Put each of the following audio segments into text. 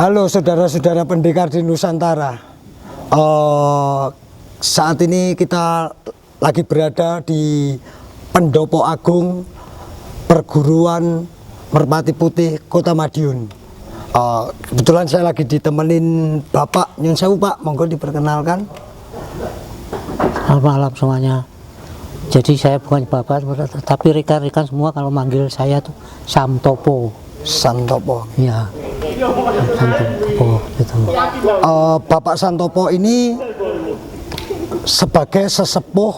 Halo saudara-saudara pendekar di Nusantara. Saat ini kita lagi berada di Pendopo Agung Perguruan Merpati Putih Kota Madiun. Kebetulan saya lagi ditemenin Bapak. Nyun sewu Pak, monggo diperkenalkan. Selamat malam semuanya. Jadi saya bukan Bapak, tapi rekan-rekan semua kalau manggil saya tuh Samtopo. Santopo. Iya. Santopo gitu. Bapak Santopo ini sebagai sesepuh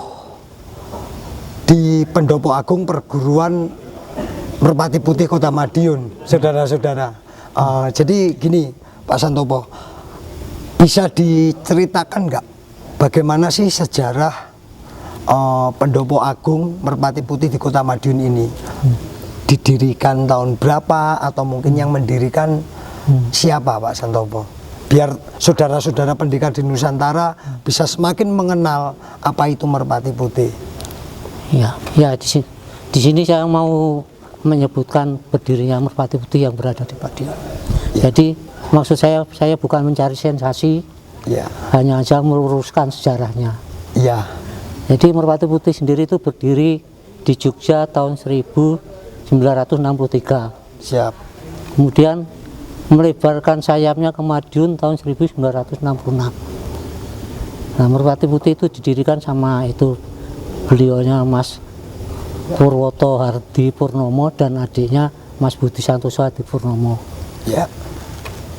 di Pendopo Agung Perguruan Merpati Putih Kota Madiun, saudara-saudara. Jadi gini, Pak Santopo, bisa diceritakan nggak bagaimana sih sejarah Pendopo Agung Merpati Putih di Kota Madiun ini? Didirikan tahun berapa, atau mungkin yang mendirikan siapa Pak Santopo? Biar saudara-saudara pendekar di Nusantara bisa semakin mengenal apa itu Merpati Putih. Ya, di sini saya mau menyebutkan berdirinya Merpati Putih yang berada di Madiun. Ya. Jadi maksud saya bukan mencari sensasi, Ya. hanya saja meluruskan sejarahnya. Ya. Jadi Merpati Putih sendiri itu berdiri di Jogja tahun 1963. Siap. Kemudian melebarkan sayapnya ke Madiun tahun 1966. Nah, Merpati Putih itu didirikan sama itu beliaunya Mas Purwoto Hardi Purnomo dan adiknya Mas Budi Santoso Hadi Purnomo. Ya.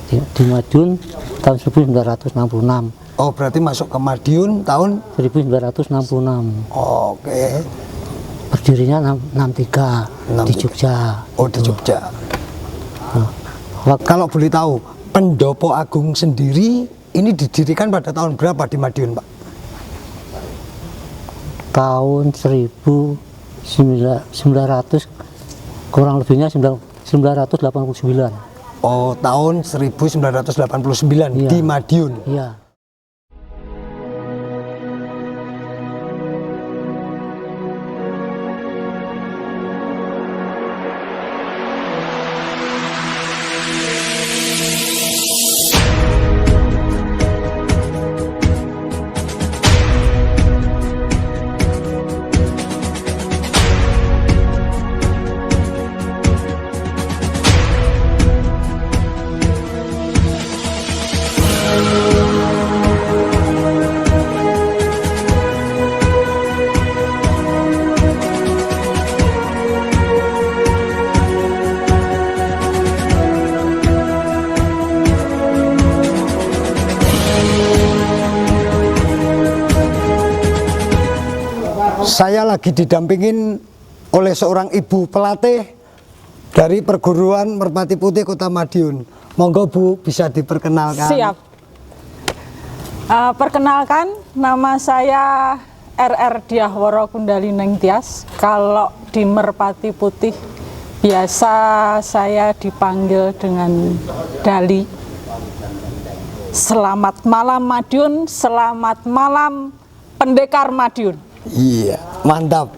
Di Madiun tahun 1966. Oh, berarti masuk ke Madiun tahun 1966. Oke. Berdirinya 63 di Jogja. Oh, di Jogja. Nah, Kalau boleh tahu, Pendopo Agung sendiri ini didirikan pada tahun berapa di Madiun, Pak? tahun 1900 kurang lebihnya 1989. Oh, tahun 1989 Iya. di Madiun. Iya. Saya lagi didampingin oleh seorang ibu pelatih dari Perguruan Merpati Putih Kota Madiun. Monggo Bu, bisa diperkenalkan. Siap. Perkenalkan, nama saya RR Diahworo Kundali Nengtyas. Kalau di Merpati Putih biasa saya dipanggil dengan Dali. Selamat malam Madiun, selamat malam pendekar Madiun. Iya, mantap.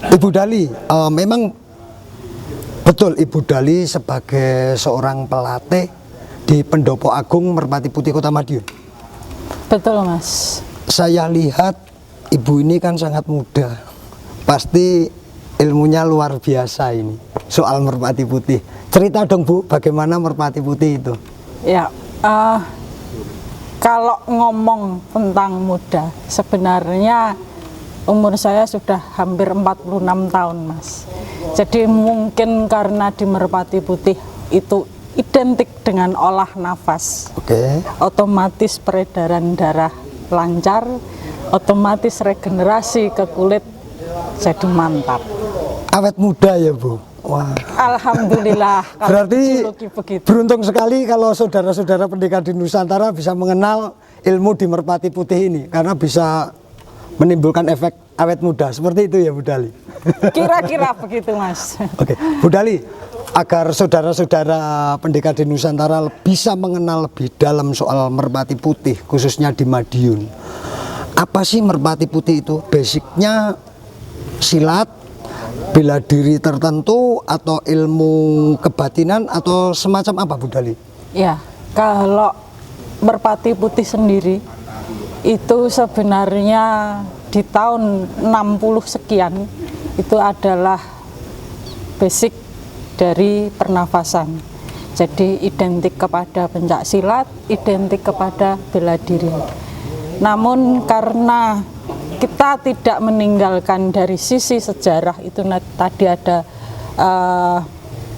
Ibu Dali, memang betul Ibu Dali sebagai seorang pelatih di Pendopo Agung Merpati Putih Kota Madiun. Betul Mas. Saya lihat Ibu ini kan sangat muda, pasti ilmunya luar biasa ini soal Merpati Putih. Cerita dong Bu, bagaimana Merpati Putih itu? Ya, kalau ngomong tentang muda, sebenarnya umur saya sudah hampir 46 tahun Mas. Jadi mungkin karena di Merpati Putih itu identik dengan olah nafas. Oke. Otomatis peredaran darah lancar, otomatis regenerasi ke kulit jadi mantap. Awet muda ya Bu? Wah. Alhamdulillah. kalau Berarti dijuluki begitu. beruntung sekali kalau saudara-saudara pendekar di Nusantara bisa mengenal ilmu di Merpati Putih ini, karena bisa menimbulkan efek awet muda. Seperti itu ya Bu Dali? Kira-kira begitu Mas. Oke, Bu Dali, agar saudara-saudara pendekar di Nusantara bisa mengenal lebih dalam soal Merpati Putih, khususnya di Madiun. Apa sih Merpati Putih itu? Basicnya silat, bela diri tertentu atau ilmu kebatinan atau semacam apa Bu Dali? Ya, kalau merpati putih sendiri itu sebenarnya di tahun 60 sekian itu adalah basic dari pernafasan. Jadi identik kepada pencak silat, identik kepada bela diri. Namun karena kita tidak meninggalkan dari sisi sejarah itu tadi ada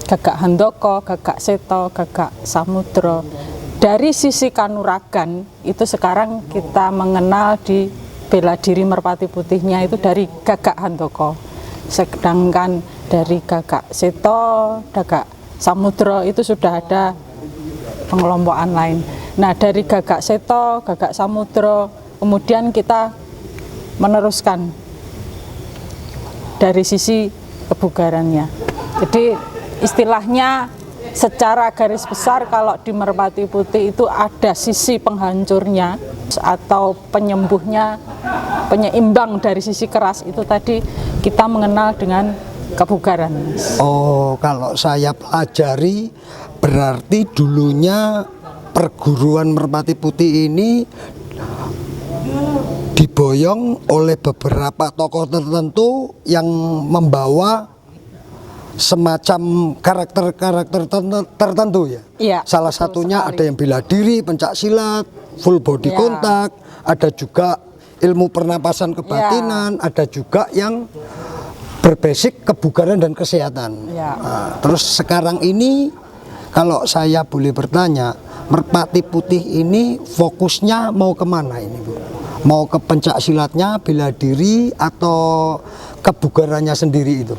Gagak Handoko, Gagak Seto, Gagak Samudra. Dari sisi kanuragan itu sekarang kita mengenal di bela diri merpati putihnya itu dari Gagak Handoko. Sedangkan dari Gagak Seto, Gagak Samudra itu sudah ada pengelompokan lain. Nah, dari Gagak Seto, Gagak Samudra, kemudian kita meneruskan dari sisi kebugarannya. Jadi istilahnya secara garis besar kalau di merpati putih itu ada sisi penghancurnya atau penyembuhnya, penyeimbang dari sisi keras itu tadi kita mengenal dengan kebugaran. Oh, kalau saya pelajari berarti dulunya perguruan merpati putih ini diboyong oleh beberapa tokoh tertentu yang membawa semacam karakter-karakter tertentu ya. Iya, Salah satunya sekali. ada yang bela diri, pencak silat, full body Iya. contact, ada juga ilmu pernapasan kebatinan, ada juga yang berbasic kebugaran dan kesehatan. Iya. Nah, terus sekarang ini kalau saya boleh bertanya, merpati putih ini fokusnya mau kemana ini Bu? Mau ke pencak silatnya, bela diri, atau kebugarannya sendiri itu?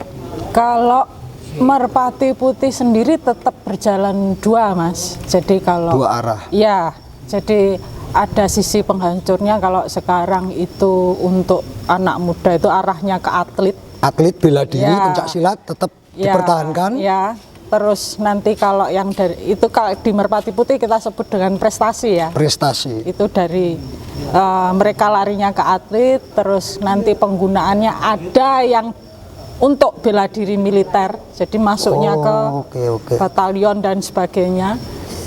Kalau merpati putih sendiri tetap berjalan dua, Mas. Jadi kalau Dua arah. ya, jadi ada sisi penghancurnya. Kalau sekarang itu untuk anak muda itu arahnya ke atlet. Atlet bela diri, Ya. pencak silat tetap Ya, dipertahankan. Ya, terus nanti kalau yang dari itu kalau di merpati putih kita sebut dengan prestasi ya. Prestasi. Itu dari mereka larinya ke atlet, terus nanti penggunaannya ada yang untuk bela diri militer, jadi masuknya ke oke. batalion dan sebagainya.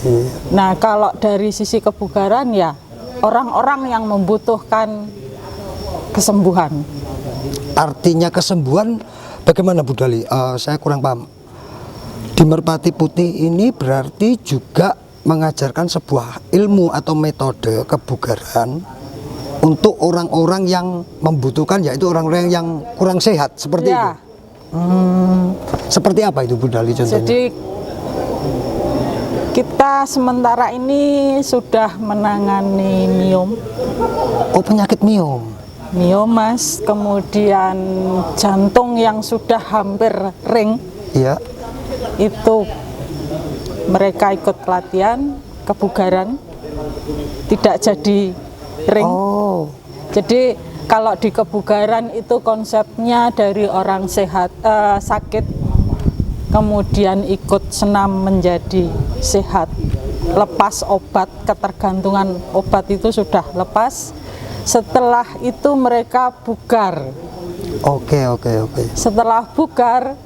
Iya. Nah, kalau dari sisi kebugaran ya orang-orang yang membutuhkan kesembuhan. Artinya kesembuhan bagaimana Bu Dali? Saya kurang paham. Di merpati putih ini berarti juga mengajarkan sebuah ilmu atau metode kebugaran untuk orang-orang yang membutuhkan, yaitu orang-orang yang kurang sehat seperti itu. Ya, Seperti apa itu Bu Dali contohnya? jadi kita sementara ini sudah menangani miom, Oh, penyakit Mas, kemudian jantung yang sudah hampir ring, Iya. itu mereka ikut pelatihan kebugaran, tidak jadi ring. Oh, Jadi kalau di kebugaran itu konsepnya dari orang sehat sakit, kemudian ikut senam menjadi sehat, lepas obat, ketergantungan obat itu sudah lepas. Setelah itu mereka bugar. oke. Setelah bugar,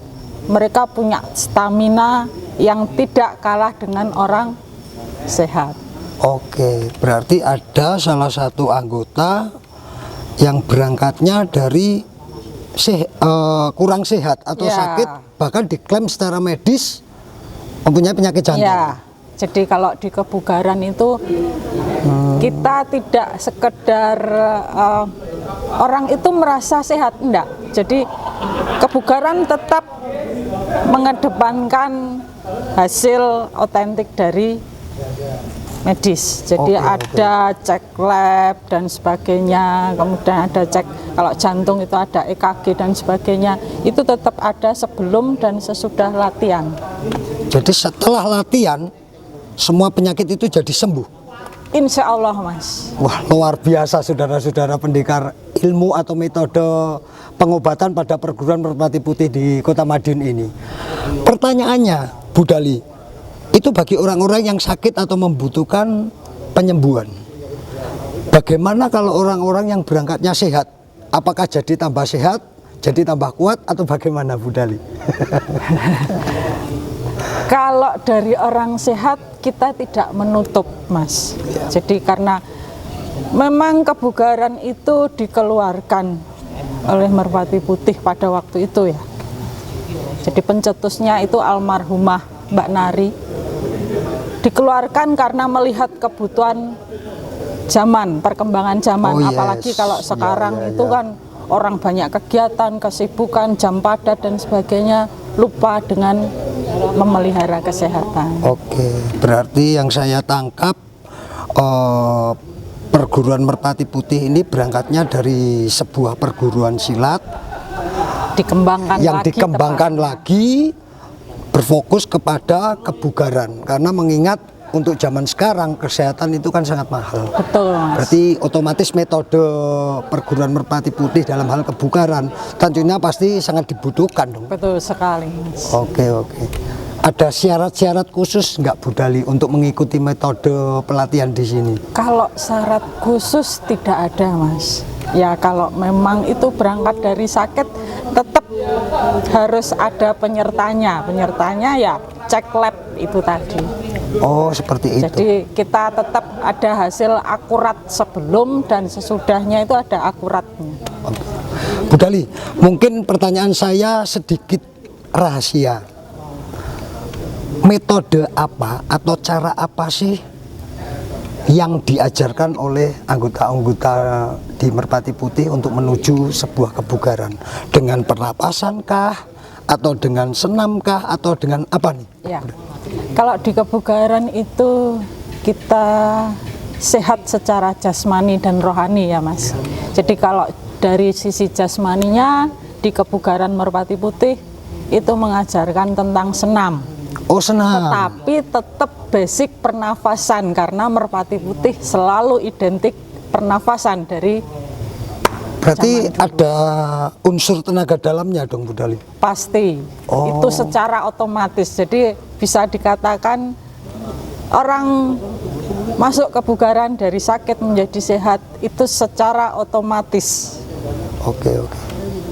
mereka punya stamina yang tidak kalah dengan orang sehat. Oke, berarti ada salah satu anggota yang berangkatnya dari kurang sehat atau Ya. sakit, bahkan diklaim secara medis mempunyai penyakit jantung. Ya, jadi kalau di kebugaran itu kita tidak sekedar orang itu merasa sehat, enggak. Jadi kebugaran tetap mengedepankan hasil otentik dari medis. Jadi Oke. ada cek lab dan sebagainya, kemudian ada cek kalau jantung itu ada EKG dan sebagainya. Itu tetap ada sebelum dan sesudah latihan. Jadi setelah latihan semua penyakit itu jadi sembuh. Insya Allah, Mas. Wah, luar biasa saudara-saudara pendekar ilmu atau metode pengobatan pada perguruan merpati putih di Kota Madiun ini. Pertanyaannya, Bu Dali, itu bagi orang-orang yang sakit atau membutuhkan penyembuhan. Bagaimana kalau orang-orang yang berangkatnya sehat? Apakah jadi tambah sehat, jadi tambah kuat atau bagaimana Bu Dali? Kalau dari orang sehat kita tidak menutup, Mas. Jadi karena memang kebugaran itu dikeluarkan oleh Merpati Putih pada waktu itu ya. Jadi pencetusnya itu almarhumah Mbak Nari. Dikeluarkan karena melihat kebutuhan zaman, perkembangan zaman. Oh, yes. Apalagi kalau sekarang Ya, ya, itu ya. kan orang banyak kegiatan, kesibukan, jam padat dan sebagainya, lupa dengan memelihara kesehatan. Oke, berarti yang saya tangkap perguruan Merpati Putih ini berangkatnya dari sebuah perguruan silat Dikembangkan yang lagi dikembangkan tepatnya. lagi, berfokus kepada kebugaran, karena mengingat untuk zaman sekarang kesehatan itu kan sangat mahal. Betul, Mas. Berarti otomatis metode perguruan Merpati Putih dalam hal kebugaran tentunya pasti sangat dibutuhkan dong. Betul sekali, Mas. Oke. Ada syarat-syarat khusus nggak Bu Dali untuk mengikuti metode pelatihan di sini? Kalau syarat khusus tidak ada, Mas. Ya kalau memang itu berangkat dari sakit, tetap harus ada penyertanya. Penyertanya ya cek lab itu tadi. Oh, seperti itu. Jadi kita tetap ada hasil akurat sebelum dan sesudahnya itu ada akuratnya. Oke. Bu Dali, mungkin pertanyaan saya sedikit rahasia. Metode apa atau cara apa sih yang diajarkan oleh anggota-anggota di Merpati Putih untuk menuju sebuah kebugaran? Dengan pernapasan kah? Atau dengan senam kah? Atau dengan apa nih? Ya, kalau di kebugaran itu kita sehat secara jasmani dan rohani ya, Mas. Jadi kalau dari sisi jasmaninya di kebugaran Merpati Putih itu mengajarkan tentang senam. Oh, senam. Tetapi tetap basic pernafasan karena Merpati Putih selalu identik pernafasan dari Berarti ada unsur tenaga dalamnya dong Bu Dali? pasti. Oh. Itu secara otomatis. Jadi bisa dikatakan orang masuk kebugaran dari sakit menjadi sehat itu secara otomatis. Oke.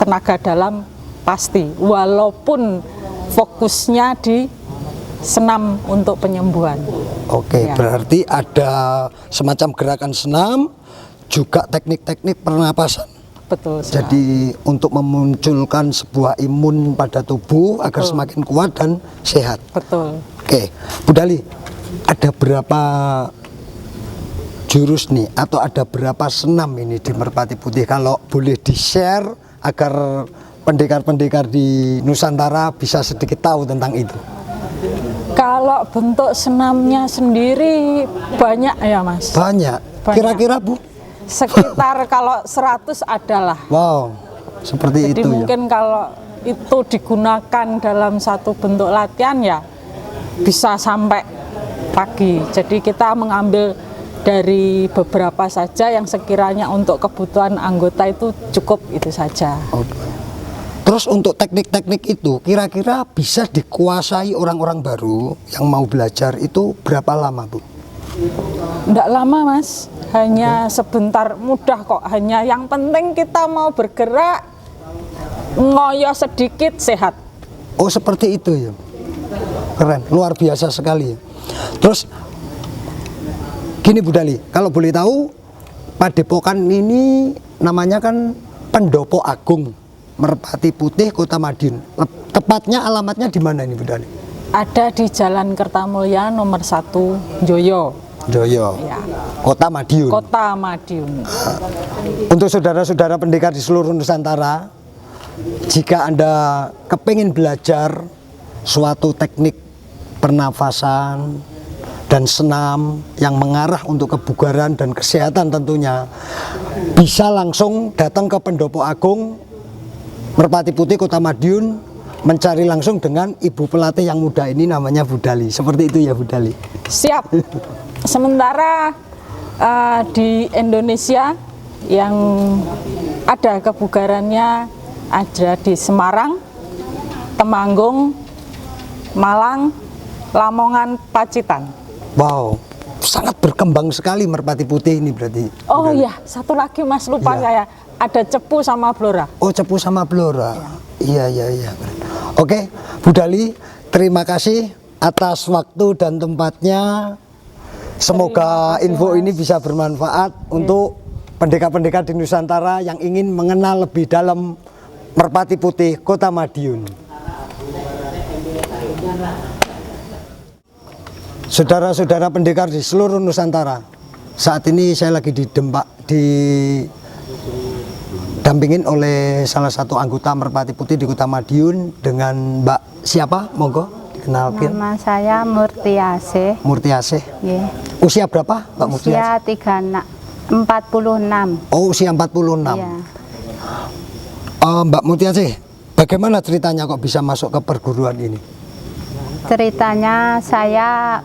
Tenaga dalam pasti, walaupun fokusnya di senam untuk penyembuhan. Oke, Ya. berarti ada semacam gerakan senam, juga teknik-teknik pernapasan. Betul sekali. Jadi untuk memunculkan sebuah imun pada tubuh agar semakin kuat dan sehat. Betul. Oke, Bu Dali, ada berapa jurus nih atau ada berapa senam ini di Merpati Putih? Kalau boleh di-share agar pendekar-pendekar di Nusantara bisa sedikit tahu tentang itu. Kalau bentuk senamnya sendiri banyak ya, Mas. Banyak. Banyak. Kira-kira Bu? Sekitar kalau 100 adalah. Wow, seperti Jadi itu mungkin kalau itu digunakan dalam satu bentuk latihan ya bisa sampai pagi. Jadi kita mengambil dari beberapa saja yang sekiranya untuk kebutuhan anggota itu cukup itu saja. Oke. Terus untuk teknik-teknik itu kira-kira bisa dikuasai orang-orang baru yang mau belajar itu berapa lama Bu? Enggak lama Mas, hanya sebentar, mudah kok. Hanya yang penting kita mau bergerak, ngoyo sedikit sehat. Oh seperti itu ya, keren, luar biasa sekali. Terus gini Bu Dali, kalau boleh tahu Padepokan ini namanya kan Pendopo Agung Merpati Putih Kota Madiun. Tepatnya alamatnya di mana ini Bu Dali? Ada di Jalan Kertamulya nomor 1 Joyo. Joyo, Ya. Kota Madiun. Kota Madiun. Untuk saudara-saudara pendekar di seluruh Nusantara, jika Anda kepingin belajar suatu teknik pernafasan dan senam yang mengarah untuk kebugaran dan kesehatan tentunya, bisa langsung datang ke Pendopo Agung Merpati Putih Kota Madiun, mencari langsung dengan ibu pelatih yang muda ini namanya Bu Dali. Seperti itu ya Bu Dali. Siap. Sementara di Indonesia yang ada kebugarannya ada di Semarang, Temanggung, Malang, Lamongan, Pacitan. Wow, sangat berkembang sekali Merpati Putih ini berarti. Oh iya, satu lagi Mas, lupa Iya. saya. ada cepu sama blora. Oh, cepu sama blora. Iya. Oke, Bu Dali, terima kasih atas waktu dan tempatnya. Semoga info ini bisa bermanfaat untuk pendekar-pendekar di Nusantara yang ingin mengenal lebih dalam Merpati Putih Kota Madiun. Saudara-saudara pendekar di seluruh Nusantara, saat ini saya lagi didampingin oleh salah satu anggota Merpati Putih di Kota Madiun dengan Mbak siapa? Monggo dikenalkan. Nama saya Murtiasih. Murtiasih. Yeah. Usia berapa, Mbak Murtiasih? Usia 46. Oh, usia 46. Iya. Mbak Murtiasih, bagaimana ceritanya kok bisa masuk ke perguruan ini? Ceritanya saya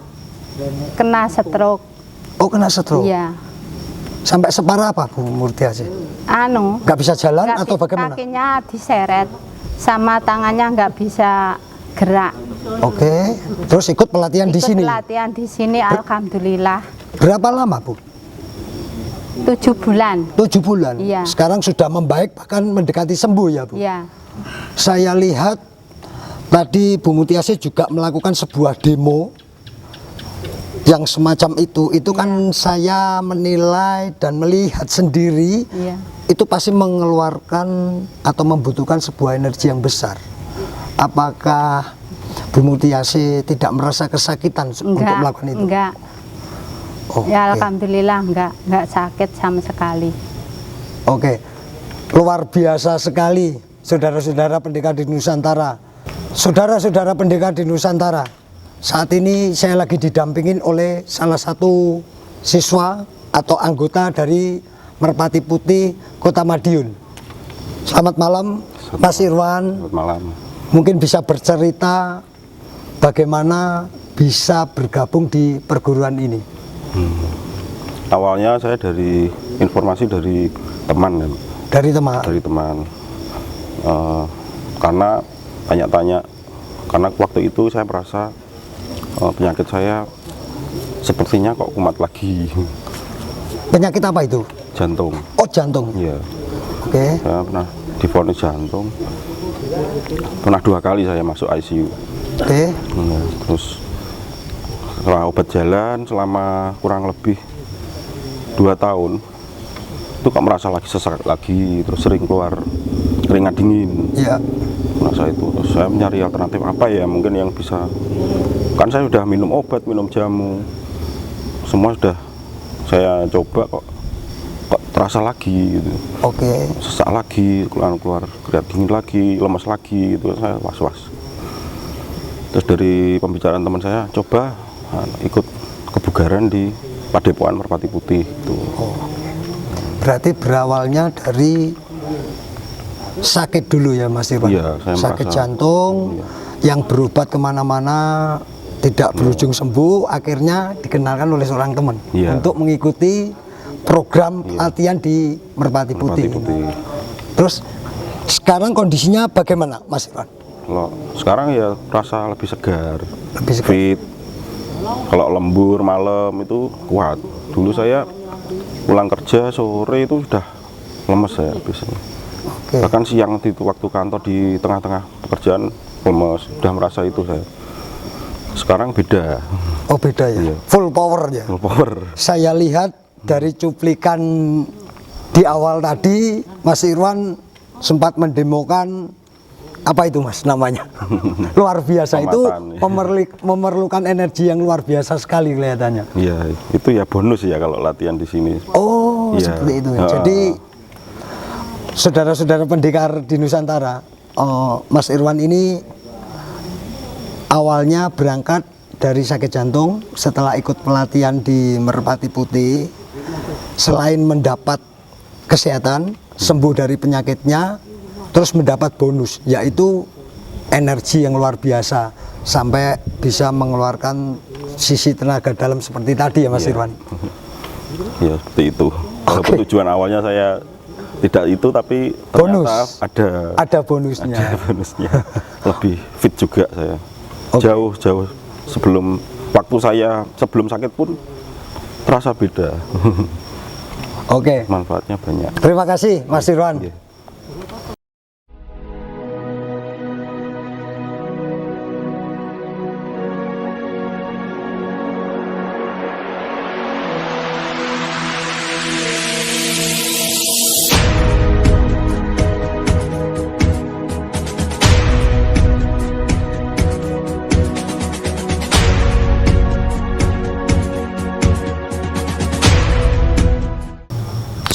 kena stroke. Oh, kena stroke. Iya. Sampai separah apa, Bu Murtiasih? Nggak bisa jalan nggak atau bagaimana? Kakinya diseret sama tangannya nggak bisa gerak. Oke, terus ikut pelatihan di sini. Pelatihan di sini, alhamdulillah. Berapa lama, Bu? 7 bulan. 7 bulan. Iya. Sekarang sudah membaik, bahkan mendekati sembuh ya, Bu. Iya. Saya lihat tadi Bu Murtiasih juga melakukan sebuah demo yang semacam itu kan saya menilai dan melihat sendiri. Iya. Itu pasti mengeluarkan atau membutuhkan sebuah energi yang besar. Apakah Bu Murtiasih tidak merasa kesakitan untuk melakukan itu? Enggak. Oh, Ya oke. alhamdulillah enggak sakit sama sekali. Oke, luar biasa sekali saudara-saudara pendekar di Nusantara. Saudara-saudara pendekar di Nusantara, saat ini saya lagi didampingin oleh salah satu siswa atau anggota dari Merpati Putih Kota Madiun. Selamat malam, Mas Irwan. Selamat malam. Mungkin bisa bercerita bagaimana bisa bergabung di perguruan ini. Awalnya saya dari informasi dari teman, kan. Dari teman. Dari teman. Karena tanya-tanya, karena waktu itu saya merasa penyakit saya sepertinya kok kumat lagi. Penyakit apa itu? Jantung. Oh, jantung. Iya. Oke. Saya pernah divonis jantung. Pernah 2 kali saya masuk ICU. Oke. Terus setelah obat jalan selama kurang lebih 2 tahun, itu kok merasa lagi sesak lagi, terus sering keluar keringat dingin. Iya. Merasa itu, terus saya mencari alternatif apa ya mungkin yang bisa, kan saya sudah minum obat, minum jamu, semua sudah saya coba, kok terasa lagi gitu. Oke. Sesak lagi, keluar keringat dingin lagi, lemas lagi, itu saya was-was. Terus dari pembicaraan teman saya, coba ikut kebugaran di Padepokan Merpati Putih itu. Oh. Berarti berawalnya dari sakit dulu ya, Mas Irwan? Iya, saya sakit merasa, jantung yang berobat kemana-mana tidak berujung sembuh, akhirnya dikenalkan oleh seorang teman untuk mengikuti program latihan di Merpati Putih. Terus sekarang kondisinya bagaimana, Mas Irwan? Kalau sekarang ya rasa lebih segar, Lebih segar. fit. Kalau lembur malam itu kuat. Dulu saya pulang kerja sore itu sudah lemes saya biasanya. Oke. Bahkan siang itu waktu kantor di tengah-tengah pekerjaan lemes, sudah merasa itu saya. Sekarang beda. Oh, beda ya. Iya. Full power ya. Full power. Saya lihat dari cuplikan di awal tadi, Mas Irwan sempat mendemokan apa itu, Mas, namanya? Luar biasa. Itu memerlukan energi yang luar biasa sekali kelihatannya. Iya, itu ya bonus ya kalau latihan di sini. Oh, Iya. seperti itu. Jadi saudara-saudara pendekar di Nusantara, Mas Irwan ini awalnya berangkat dari sakit jantung. Setelah ikut pelatihan di Merpati Putih, selain mendapat kesehatan, sembuh dari penyakitnya, terus mendapat bonus, yaitu energi yang luar biasa sampai bisa mengeluarkan sisi tenaga dalam seperti tadi ya, Mas Irwan. Ya seperti itu. Walaupun tujuan awalnya saya tidak itu, tapi ternyata ada bonusnya. Ada bonusnya. Lebih fit juga saya. Oke. Jauh sebelum waktu saya sebelum sakit pun terasa beda. Oke. manfaatnya banyak. Terima kasih Mas Irwan. Iya.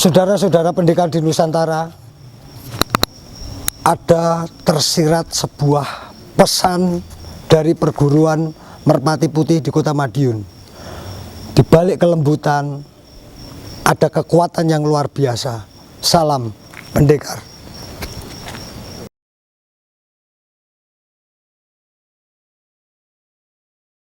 Saudara-saudara pendidikan di Nusantara, ada tersirat sebuah pesan dari perguruan Merpati Putih di Kota Madiun. Di balik kelembutan ada kekuatan yang luar biasa. Salam pendekar.